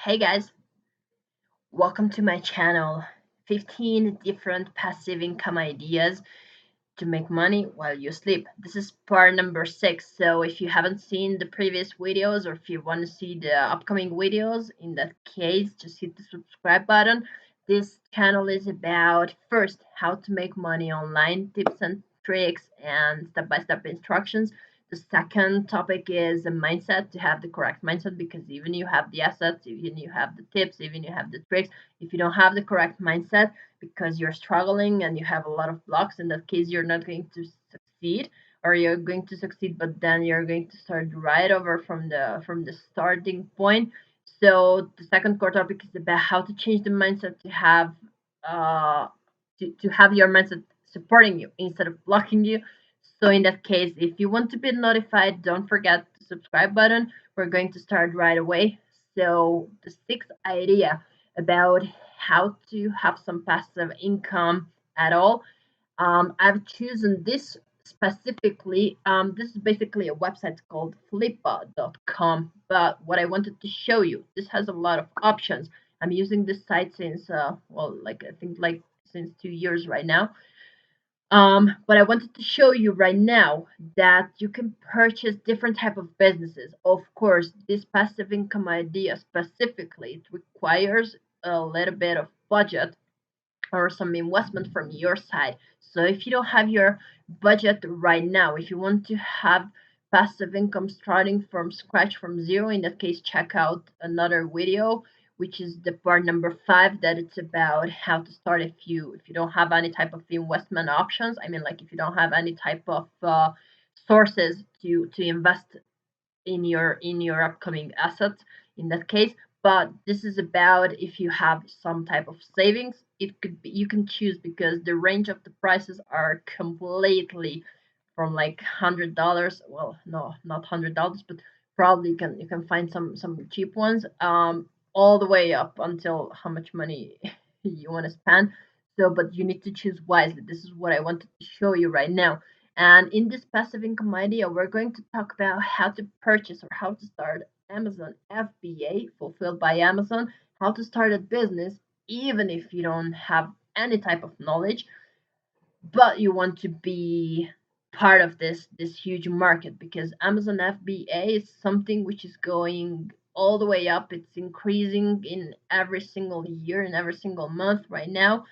Hey guys, welcome to my channel. 15 different passive income ideas to make money while you sleep. This is part number 6. So if you haven't seen the previous videos or if you want to see the upcoming videos, in that case, just hit the subscribe button. This channel is about first how to make money online, tips and tricks and step-by-step instructions. The second topic is the mindset, to have the correct mindset, because even you have the assets, even you have the tips, even you have the tricks, if you don't have the correct mindset because you're struggling and you have a lot of blocks, in that case you're not going to succeed, or you're going to succeed but then you're going to start right over from the starting point. So the second core topic is about how to change the mindset to have uh to have your mindset supporting you instead of blocking you. So in that case, if you want to be notified, don't forget the subscribe button. We're going to start right away. So the sixth idea about how to have some passive income at all. I've chosen this specifically. This is basically a website called flippa.com. But what I wanted to show you, this has a lot of options. I'm using this site since, like I think like since 2 years right now. But I wanted to show you right now that you can purchase different type of businesses. Of course, this passive income idea specifically, it requires a little bit of budget or some investment from your side. So if you don't have your budget right now, if you want to have passive income starting from scratch from zero, in that case, check out another video, which is the part number 5, that it's about how to start if you don't have any type of investment options. I mean, like if you don't have any type of sources to invest in your upcoming assets, in that case. But this is about if you have some type of savings, it could be, you can choose, because the range of the prices are completely from like $100. Well, no, not $100, but probably you can find some cheap ones, all the way up until how much money you want to spend. So but you need to choose wisely. This is what I wanted to show you right now. And in this passive income idea, we're going to talk about how to purchase or how to start Amazon FBA, fulfilled by Amazon, how to start a business even if you don't have any type of knowledge, but you want to be part of this huge market, because Amazon FBA is something which is going all the way up. It's increasing in every single year and every single month right now.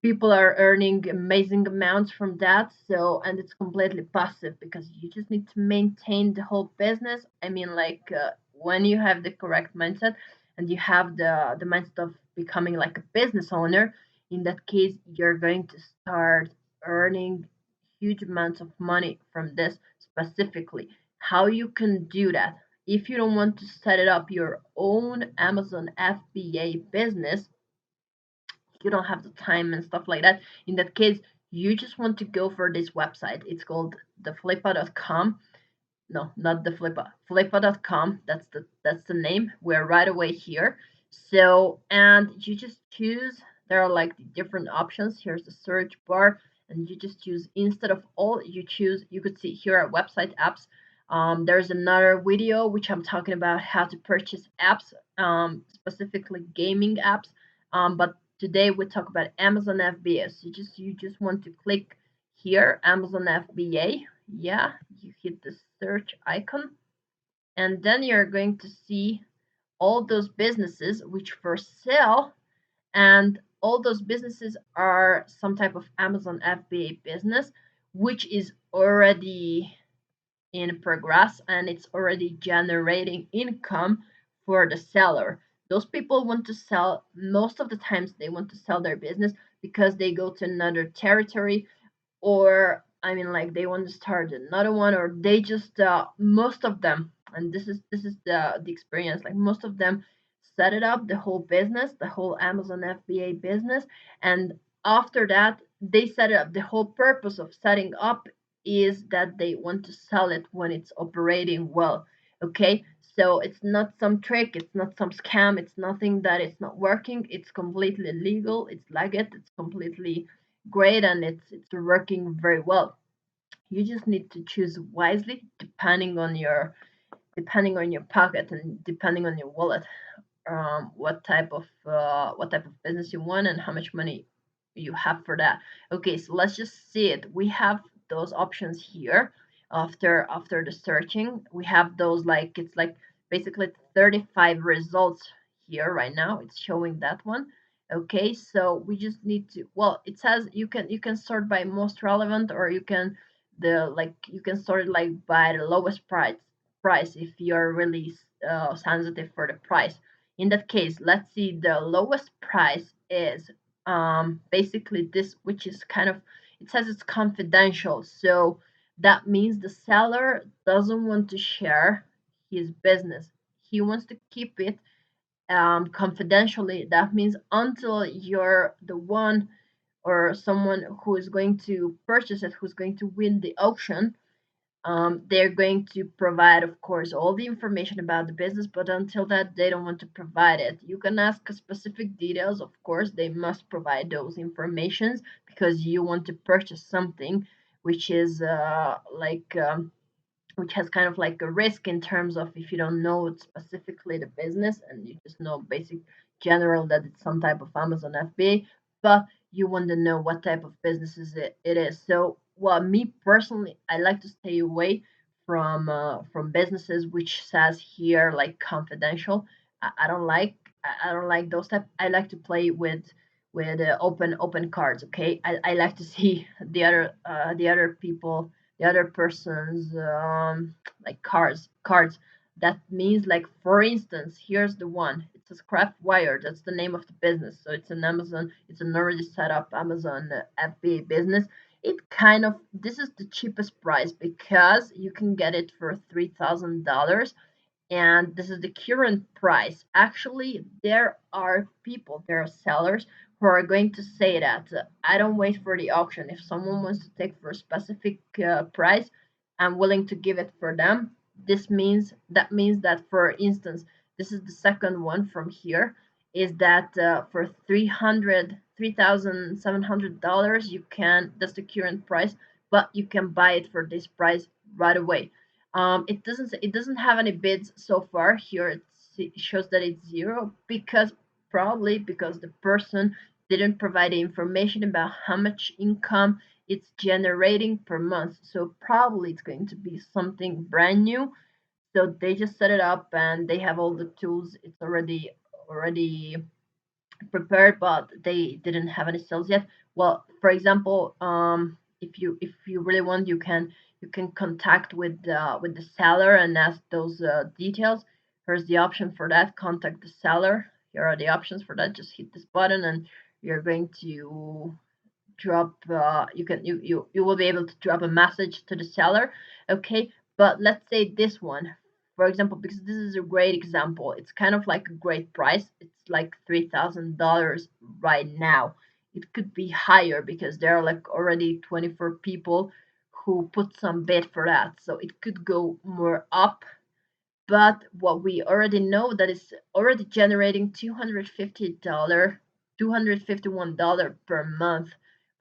People are earning amazing amounts from that. So, and it's completely passive because you just need to maintain the whole business. I mean, like when you have the correct mindset and you have the mindset of becoming like a business owner, in that case you're going to start earning huge amounts of money from this. Specifically, how you can do that, if you don't want to set it up your own Amazon FBA business, you don't have the time and stuff like that, in that case you just want to go for this website. It's called theflippa.com. No, not the Flippa, flippa.com. That's the name. We're right away here. So, and you just choose, there are like the different options. Here's the search bar, and you just choose, instead of all, you choose, you could see here are website apps. There's another video which I'm talking about how to purchase apps, specifically gaming apps. But today we talk about Amazon FBA. So you just want to click here, Amazon FBA. Yeah, you hit the search icon, and then you're going to see all those businesses which for sale, and all those businesses are some type of Amazon FBA business which is already in progress and it's already generating income for the seller. Those people want to sell, most of the times they want to sell their business because they go to another territory, or I mean, like they want to start another one, or they just most of them, and this is the experience. Like most of them set it up, the whole business, the whole Amazon FBA business, and after that they set it up. The whole purpose of setting up is that they want to sell it when it's operating well. Okay, so it's not some trick, it's not some scam, it's nothing that it's not working. It's completely legal, it's legit, it's completely great, and it's working very well. You just need to choose wisely, depending on your pocket and depending on your wallet. what type of business you want and how much money you have for that. Okay, so let's just see it. We have those options here. After the searching, we have those, like, it's like basically 35 results here right now. It's showing that one. Okay, so we just need to, well, it says you can sort by most relevant, or you can the like you can sort it like by the lowest price if you're really sensitive for the price. In that case, let's see, the lowest price is basically this, which is kind of, it says it's confidential, so that means the seller doesn't want to share his business. He wants to keep it confidentially. That means until you're the one, or someone who is going to purchase it, who's going to win the auction, they're going to provide, of course, all the information about the business, but until that, they don't want to provide it. You can ask specific details, of course, they must provide those informations because you want to purchase something which is which has kind of like a risk in terms of, if you don't know specifically the business and you just know basic general that it's some type of Amazon FBA, but you want to know what type of businesses it is. So, well, me personally, I like to stay away from businesses which says here like confidential. I don't like, I don't like those type. I like to play with open cards. Okay, I like to see the other people, the other person's like cards. That means, like, for instance, here's the one. It's a Craft Wire. That's the name of the business. So it's an Amazon. It's an already set up Amazon FBA business. It kind of, this is the cheapest price because you can get it for $3,000, and this is the current price. Actually, there are people, there are sellers who are going to say that I don't wait for the auction. If someone wants to take for a specific price, I'm willing to give it for them. That means that, for instance, this is the second one from here, is that for $3,700 you can, that's the current price, but you can buy it for this price right away. It doesn't have any bids so far. Here it shows that it's zero, because probably because the person didn't provide the information about how much income it's generating per month. So probably it's going to be something brand new. So they just set it up and they have all the tools. It's already prepared, but they didn't have any sales yet. Well, for example, if you really want, you can contact with the seller and ask those details. Here's the option for that. Contact the seller. Here are the options for that. Just hit this button and you're going to drop you will be able to drop a message to the seller. Okay, but let's say this one, for example, because this is a great example, it's kind of like a great price. It's like $3,000 right now. It could be higher because there are like already 24 people who put some bid for that, so it could go more up. But what we already know, that is already generating $251 per month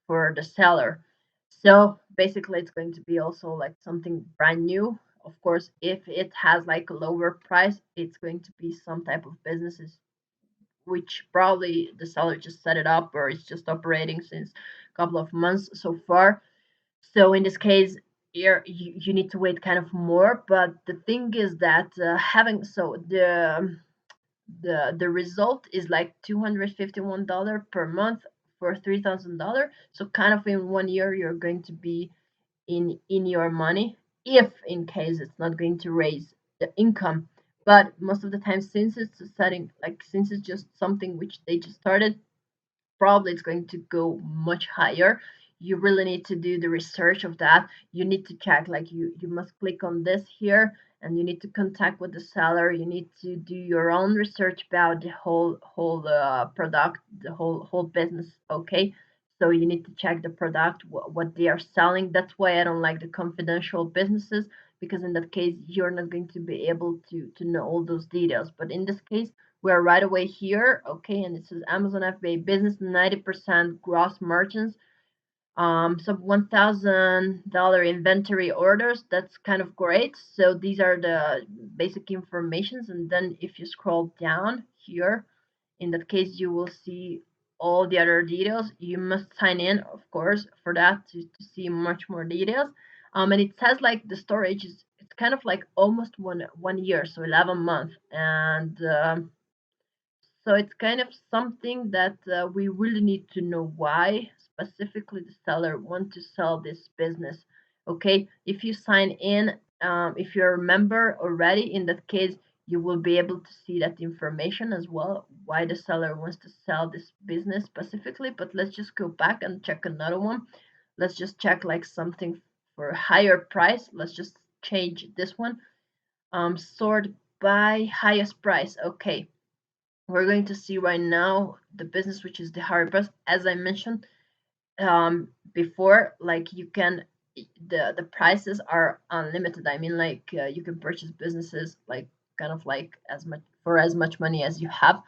for the seller. So basically, it's going to be also like something brand new. Of course, if it has like a lower price, it's going to be some type of businesses which probably the seller just set it up or it's just operating since a couple of months so far. So in this case, you need to wait kind of more. But the thing is that having, so the result is like $251 per month for $3,000. So kind of in 1 year you're going to be in your money, if in case it's not going to raise the income. But most of the time, since it's a setting, like since it's just something which they just started, probably it's going to go much higher. You really need to do the research of that. You need to check, like, you must click on this here and you need to contact with the seller. You need to do your own research about the whole product, the whole business. Okay, so you need to check the product, what they are selling. That's why I don't like the confidential businesses, because in that case you're not going to be able to know all those details. But in this case, we're right away here. Okay, and it says Amazon FBA business, 90% gross margins, some $1,000 inventory orders. That's kind of great. So these are the basic informations. And then if you scroll down here. In that case, you will see all the other details. You must sign in, of course, for that to see much more details. And it says like the storage is it's kind of like almost one year, so 11 months, and so it's kind of something that we really need to know why specifically the seller want to sell this business. Okay, if you sign in, if you're a member already, in that case, you will be able to see that information as well, why the seller wants to sell this business specifically. But let's just go back and check another one. Let's just check like something for a higher price. Let's just change this one. Sort by highest price. Okay, we're going to see right now the business which is the higher price. As I mentioned before, like you can the prices are unlimited. I mean, like you can purchase businesses like kind of like as much for as much money as you have.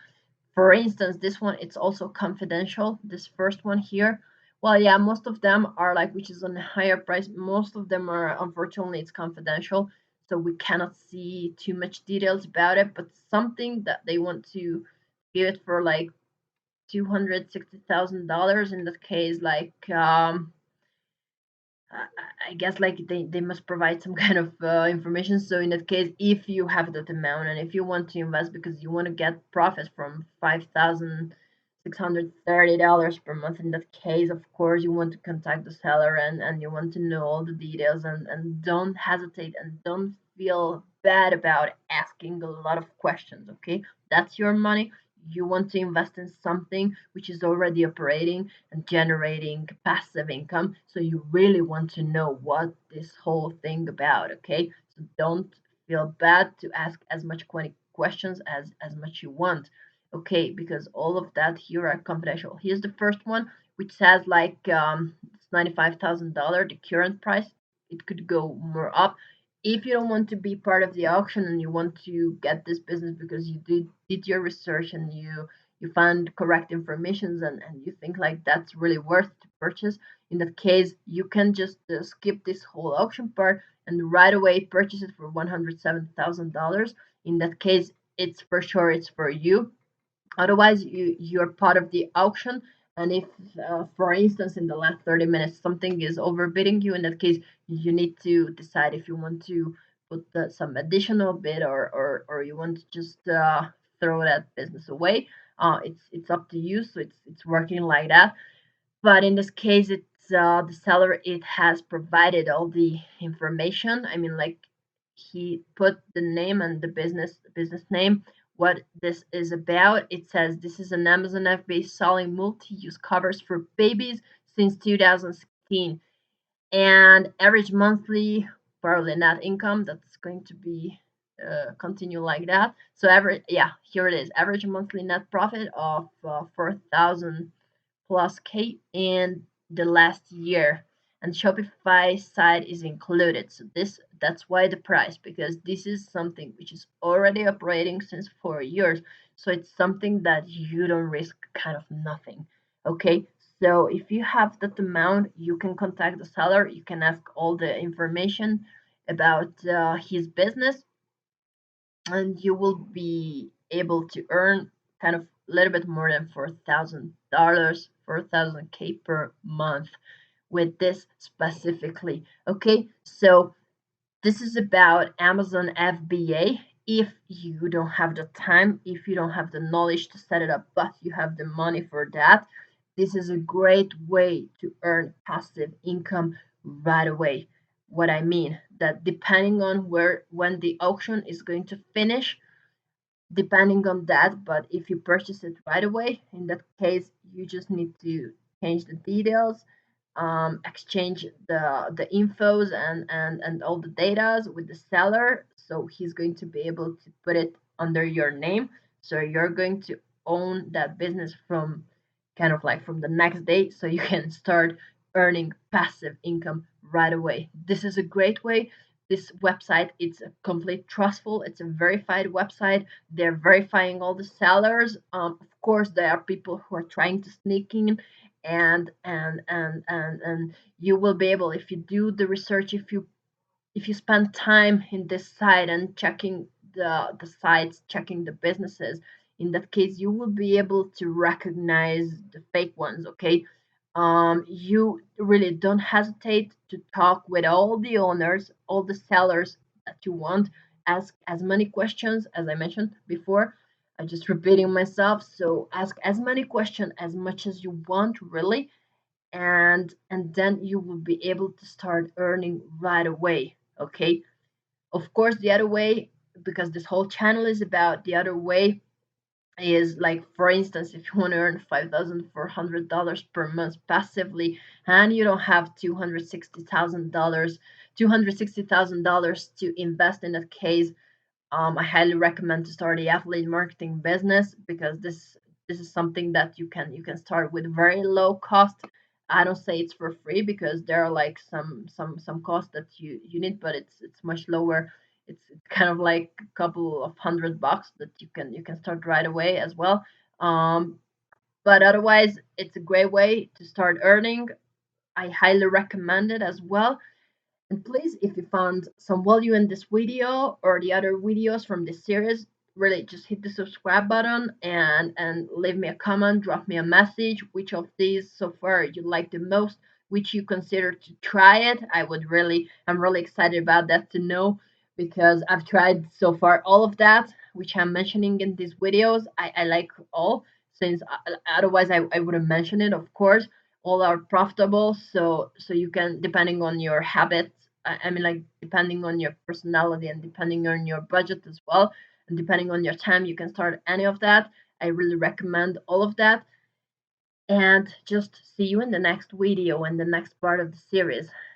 For instance, this one, it's also confidential, this first one here. Well, yeah, most of them are like, which is on a higher price, most of them are, unfortunately, it's confidential, so we cannot see too much details about it. But something that they want to give it for like $260,000, in that case, like I guess like they must provide some kind of information. So in that case, if you have that amount and if you want to invest because you want to get profits from $5,630 per month, in that case, of course, you want to contact the seller and you want to know all the details, and don't hesitate and don't feel bad about asking a lot of questions. Okay, that's your money. You want to invest in something which is already operating and generating passive income. So you really want to know what this whole thing about, okay? So don't feel bad to ask as much questions as much you want, okay? Because all of that here are confidential. Here's the first one, which says like it's $95,000, the current price. It could go more up. If you don't want to be part of the auction and you want to get this business because you did your research and you find correct informations and you think like that's really worth to purchase, in that case you can just skip this whole auction part and right away purchase it for $107,000. In that case, it's for sure it's for you. Otherwise, you're part of the auction. And if, for instance, in the last 30 minutes something is overbidding you, in that case, you need to decide if you want to put some additional bid, or you want to just throw that business away. It's up to you. So it's working like that. But in this case, it's the seller. It has provided all the information. I mean, like he put the name and the business name, what this is about. It says this is an Amazon FBA selling multi-use covers for babies since 2016, and average monthly probably net income that's going to be continue like that. So average, yeah, here it is, average monthly net profit of 4,000 plus K in the last year, and Shopify side is included. So this that's why the price, because this is something which is already operating since 4 years. So it's something that you don't risk kind of nothing. Okay. So if you have that amount, you can contact the seller. You can ask all the information about his business, and you will be able to earn kind of a little bit more than $4,000, 4,000 K per month with this specifically. Okay, so this is about Amazon FBA. If you don't have the time, if you don't have the knowledge to set it up, but you have the money for that, this is a great way to earn passive income right away. What I mean that depending on where when the auction is going to finish, depending on that, but if you purchase it right away, in that case you just need to change the details, exchange the infos and all the data with the seller, so he's going to be able to put it under your name. So you're going to own that business from kind of like from the next day, so you can start earning passive income right away. This is a great way. This website, it's a complete trustful, it's a verified website. They're verifying all the sellers. Of course there are people who are trying to sneak in, and you will be able, if you do the research, if you spend time in this site and checking the sites, checking the businesses, In that case, you will be able to recognize the fake ones, okay? You really don't hesitate to talk with all the owners, all the sellers that you want. Ask as many questions as I mentioned before. I'm just repeating myself. So ask as many questions as much as you want, really, and then you will be able to start earning right away. Okay. Of course, the other way, because this whole channel is about the other way, is like, for instance, if you want to earn $5,400 per month passively and you don't have $260,000 to invest in that case, I highly recommend to start the affiliate marketing business, because this is something that you can start with very low cost. I don't say it's for free, because there are like some costs that you need, but it's much lower. It's kind of like a couple of $100 that you can start right away as well. Um, but otherwise, it's a great way to start earning. I highly recommend it as well. And please, if you found some value in this video or the other videos from this series, really just hit the subscribe button and leave me a comment, drop me a message, which of these so far you like the most, which you consider to try it. I'm really excited about that to know, because I've tried so far all of that, which I'm mentioning in these videos. I like all, since otherwise I wouldn't mention it, of course. All are profitable, so you can, depending on your habits, I mean, like, depending on your personality and depending on your budget as well, and depending on your time, you can start any of that. I really recommend all of that. And just see you in the next video and the next part of the series.